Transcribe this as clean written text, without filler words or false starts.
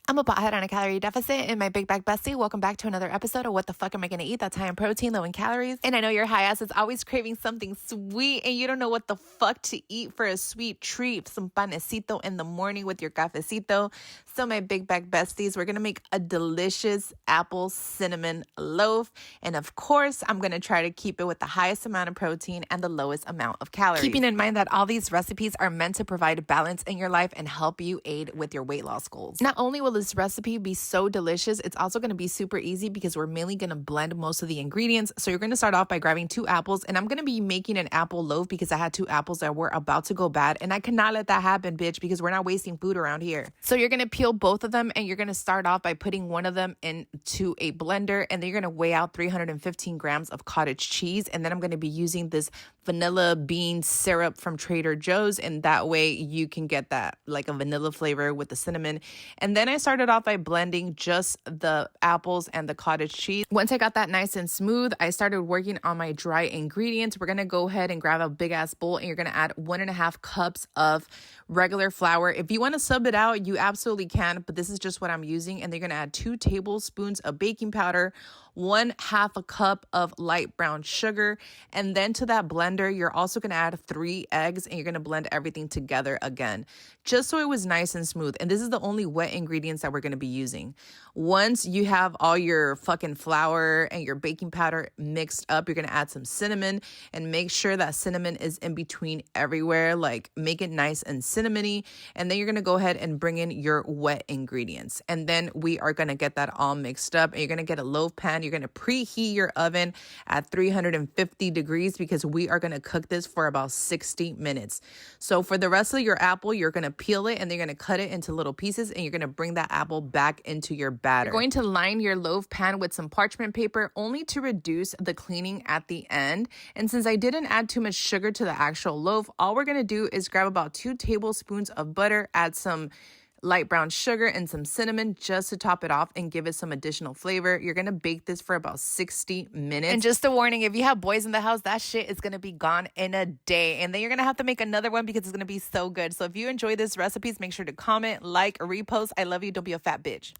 I'm a pothead on a calorie deficit and my big bag bestie. Welcome back to another episode of What the Fuck Am I Gonna Eat? That's high in protein, low in calories. And I know your high ass is always craving something sweet and you don't know what the fuck to eat for a sweet treat. Some panecito in the morning with your cafecito. So my big bag besties, we're gonna make a delicious apple cinnamon loaf. And of course, I'm gonna try to keep it with the highest amount of protein and the lowest amount of calories. Keeping in mind that all these recipes are meant to provide balance in your life and help you aid with your weight loss goals. Not only will this recipe be so delicious, it's also going to be super easy because we're mainly going to blend most of the ingredients. So you're going to start off by grabbing 2 apples, and I'm going to be making an apple loaf because I had 2 apples that were about to go bad, and I cannot let that happen, bitch, because we're not wasting food around here. So you're going to peel both of them, and you're going to start off by putting one of them into a blender, and then you're going to weigh out 315 grams of cottage cheese, and then I'm going to be using this vanilla bean syrup from Trader Joe's, and that way you can get that like a vanilla flavor with the cinnamon. And then I started off by blending just the apples and the cottage cheese. Once I got that nice and smooth, I started working on my dry ingredients. We're gonna go ahead and grab a big ass bowl, and you're gonna add 1.5 cups of regular flour. If you want to sub it out, you absolutely can, but this is just what I'm using. And they're gonna add 2 tablespoons of baking powder, 1/2 cup of light brown sugar, and then to that blender you're also going to add 3 eggs, and you're going to blend everything together again just so it was nice and smooth. And this is the only wet ingredients that we're going to be using. Once you have all your fucking flour and your baking powder mixed up, you're going to add some cinnamon, and make sure that cinnamon is in between everywhere, like make it nice and cinnamony. And then you're going to go ahead and bring in your wet ingredients, and then we are going to get that all mixed up, and you're going to get a loaf pan. You're going to preheat your oven at 350 degrees because we are going to cook this for about 60 minutes. So for the rest of your apple, you're going to peel it, and then you're going to cut it into little pieces, and you're going to bring that apple back into your batter. You're going to line your loaf pan with some parchment paper only to reduce the cleaning at the end. And since I didn't add too much sugar to the actual loaf, all we're going to do is grab about 2 tablespoons of butter, add some light brown sugar and some cinnamon just to top it off and give it some additional flavor. You're going to bake this for about 60 minutes. And just a warning, if you have boys in the house, that shit is going to be gone in a day. And then you're going to have to make another one because it's going to be so good. So if you enjoy this recipes, make sure to comment, like, or repost. I love you. Don't be a fat bitch.